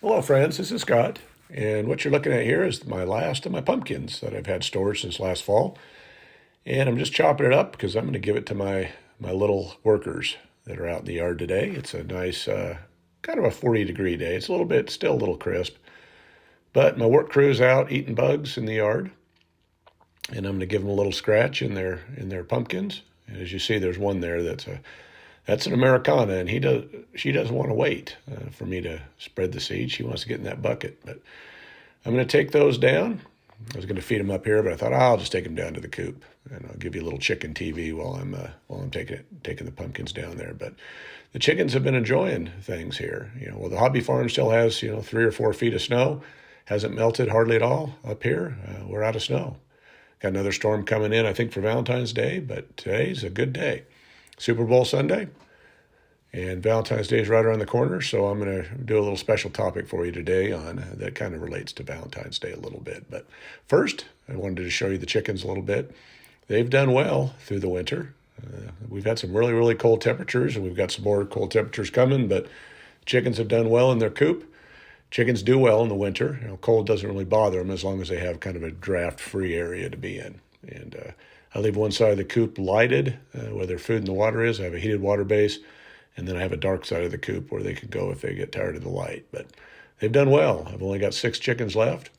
Hello friends, this is Scott, and what you're looking at here is my last of my pumpkins that I've had stored since last fall, and I'm just chopping it up because I'm going to give it to my little workers that are out in the yard today. It's a nice, kind of a 40-degree day. It's a little bit, still a little crisp, but my work crew's out eating bugs in the yard, and I'm going to give them a little scratch in their pumpkins. And as you see, there's one there that's an Americana, and she doesn't want to wait for me to spread the seed. She wants to get in that bucket. But I'm going to take those down. I was going to feed them up here, but I thought I'll just take them down to the coop, and I'll give you a little chicken TV while I'm taking the pumpkins down there. But the chickens have been enjoying things here. Well, the hobby farm still has 3 or 4 feet of snow. Hasn't melted hardly at all up here. We're out of snow. Got another storm coming in, I think, for Valentine's Day, but today's a good day. Super Bowl Sunday, and Valentine's Day is right around the corner, so I'm going to do a little special topic for you today on that kind of relates to Valentine's Day a little bit. But first, I wanted to show you the chickens a little bit. They've done well through the winter. We've had some really, really cold temperatures, and we've got some more cold temperatures coming, but chickens have done well in their coop. Chickens do well in the winter. Cold doesn't really bother them as long as they have kind of a draft-free area to be in. And I leave one side of the coop lighted where their food and the water is. I have a heated water base, and then I have a dark side of the coop where they can go if they get tired of the light. But they've done well. I've only got 6 chickens left,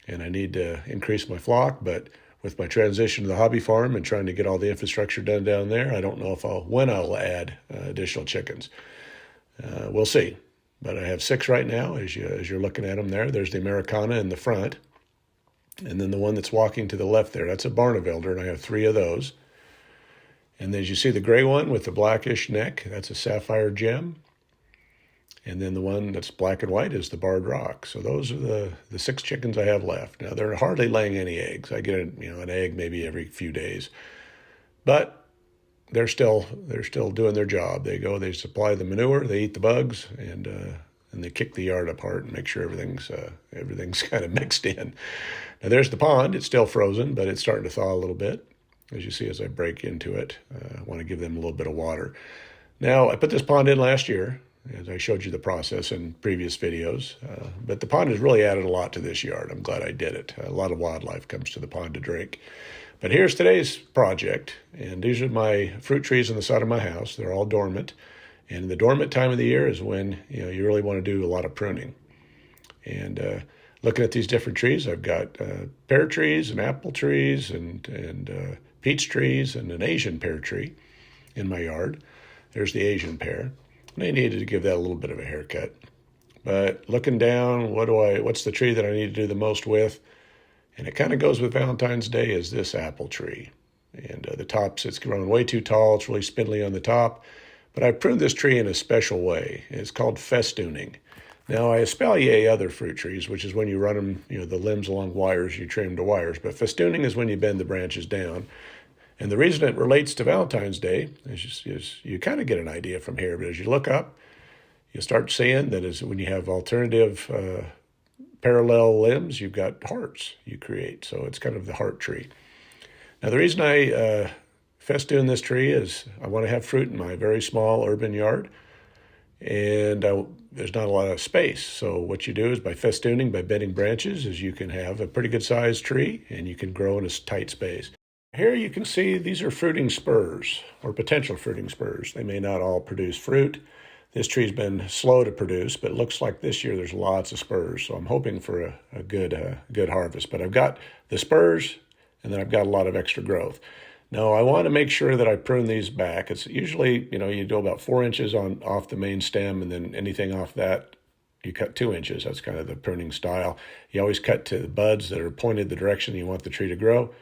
and I need to increase my flock. But with my transition to the hobby farm and trying to get all the infrastructure done down there, I don't know when I'll add additional chickens. We'll see. But I have 6 right now, as you're looking at them there. There's the Americana in the front. And then the one that's walking to the left there, that's a Barnevelder, and I have 3 of those. And as you see the gray one with the blackish neck, that's a sapphire gem. And then the one that's black and white is the barred rock. So those are the 6 chickens I have left. Now, they're hardly laying any eggs. I get an egg maybe every few days. But they're still doing their job. They supply the manure, they eat the bugs, and they kick the yard apart and make sure everything's kind of mixed in. Now there's the pond. It's still frozen, but it's starting to thaw a little bit. As you see, as I break into it, I want to give them a little bit of water. Now, I put this pond in last year, as I showed you the process in previous videos. But the pond has really added a lot to this yard. I'm glad I did it. A lot of wildlife comes to the pond to drink. But here's today's project, and these are my fruit trees on the side of my house. They're all dormant. And the dormant time of the year is when you really want to do a lot of pruning. And looking at these different trees, I've got pear trees and apple trees and peach trees and an Asian pear tree in my yard. There's the Asian pear. And I needed to give that a little bit of a haircut. But looking down, what's the tree that I need to do the most with? And it kind of goes with Valentine's Day is this apple tree. And the tops, it's grown way too tall. It's really spindly on the top. But I pruned this tree in a special way. It's called festooning. Now, I espalier other fruit trees, which is when you run them, the limbs along wires, you trim them to wires. But festooning is when you bend the branches down. And the reason it relates to Valentine's Day is you kind of get an idea from here. But as you look up, you start seeing that is when you have alternative parallel limbs, you've got hearts you create. So it's kind of the heart tree. Now, the reason I festoon this tree is I want to have fruit in my very small urban yard, and there's not a lot of space. So what you do is by festooning, by bending branches, is you can have a pretty good sized tree, and you can grow in a tight space. Here you can see these are fruiting spurs, or potential fruiting spurs. They may not all produce fruit. This tree's been slow to produce, but it looks like this year there's lots of spurs. So I'm hoping for a good harvest. But I've got the spurs, and then I've got a lot of extra growth. Now, I want to make sure that I prune these back. It's usually, you do about 4 inches off the main stem, and then anything off that, you cut 2 inches. That's kind of the pruning style. You always cut to the buds that are pointed the direction you want the tree to grow.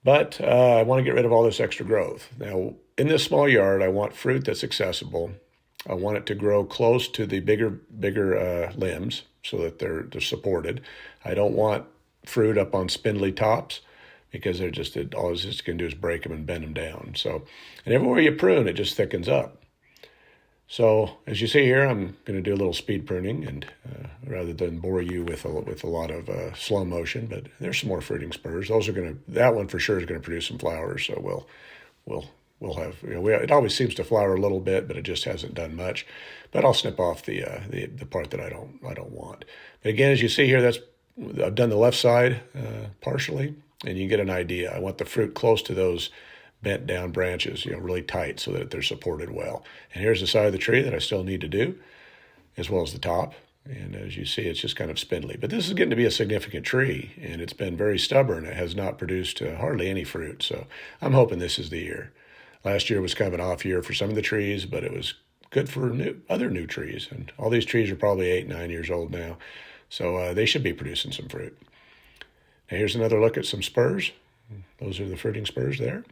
But I want to get rid of all this extra growth. Now, in this small yard, I want fruit that's accessible. I want it to grow close to the bigger limbs so that they're supported. I don't want fruit up on spindly tops, because all it's just going to do is break them and bend them down. So, and everywhere you prune, it just thickens up. So as you see here, I'm going to do a little speed pruning, and rather than bore you with a lot of slow motion. But there's some more fruiting spurs. That one for sure is going to produce some flowers. So we'll we'll have, it always seems to flower a little bit, but it just hasn't done much. But I'll snip off the part that I don't want. But again, as you see here, I've done the left side partially, and you get an idea. I want the fruit close to those bent down branches, really tight so that they're supported well. And here's the side of the tree that I still need to do, as well as the top. And as you see, it's just kind of spindly. But this is getting to be a significant tree, and it's been very stubborn. It has not produced hardly any fruit. So I'm hoping this is the year. Last year was kind of an off year for some of the trees, but it was good for other new trees. And all these trees are probably 8, 9 years old now. So they should be producing some fruit. Now here's another look at some spurs. Those are the fruiting spurs there.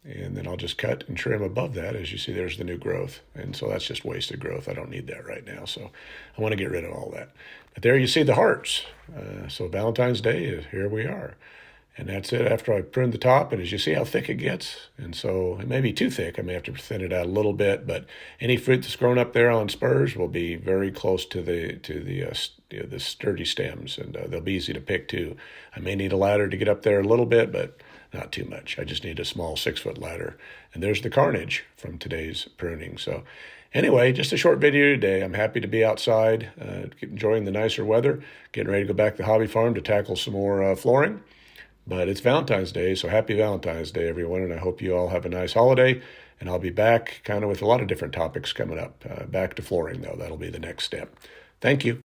And then I'll just cut and trim above that. As you see, there's the new growth. And so that's just wasted growth. I don't need that right now. So I want to get rid of all that. But there you see the hearts. So Valentine's Day, here we are. And that's it after I pruned the top. And as you see how thick it gets. And so it may be too thick. I may have to thin it out a little bit. But any fruit that's grown up there on spurs will be very close to the sturdy stems. And they'll be easy to pick too. I may need a ladder to get up there a little bit, but not too much. I just need a small 6-foot ladder. And there's the carnage from today's pruning. So anyway, just a short video today. I'm happy to be outside, enjoying the nicer weather, getting ready to go back to the hobby farm to tackle some more flooring. But it's Valentine's Day, so happy Valentine's Day, everyone. And I hope you all have a nice holiday. And I'll be back kind of with a lot of different topics coming up. Back to flooring, though. That'll be the next step. Thank you.